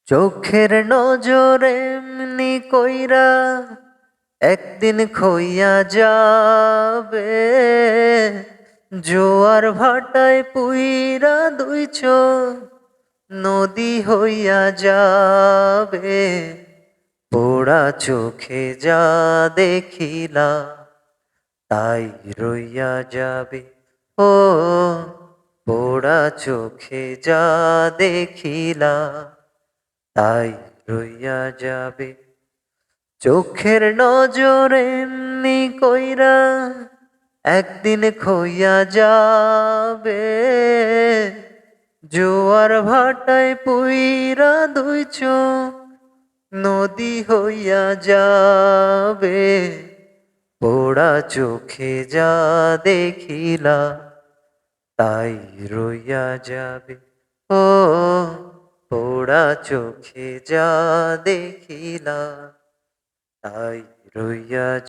চোখের নজর এমনি কইরা একদিন খইয়া যাবে, জোয়ার ভাটায় পুইরা দুই চোখ নদী হইয়া যাবে। পোড়া চোখে যা দেখিলা তাই রইয়া যাবে। ও পোড়া চোখে যা দেখিলা তাই রইয়া যাবে। চোখের নজর এমনি কইরা একদিন খইয়া যাবে, জোয়ার ভাটায় পুইরা দুই চোখ নদী হইয়া যাবে। পোড়া চোখে যা দেখিলা তাই রইয়া যাবে। ও পোড়া চোখে যা দেখিলা তাই রইয়া